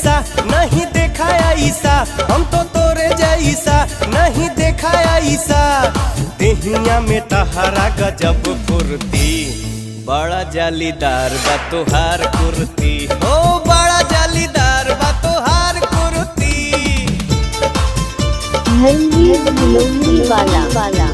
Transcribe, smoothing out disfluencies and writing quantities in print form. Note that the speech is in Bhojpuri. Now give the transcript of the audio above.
जैसा नहीं देखा ऐसा, हम तो तोरे जैसा नहीं देखा ऐसा। देहिया में तहरा गजब फुर्ती, बड़ा जालीदार बा तोहार कुर्ती, ओ बड़ा जालीदार बा तोहार कुर्ती। धर्मवीर वाला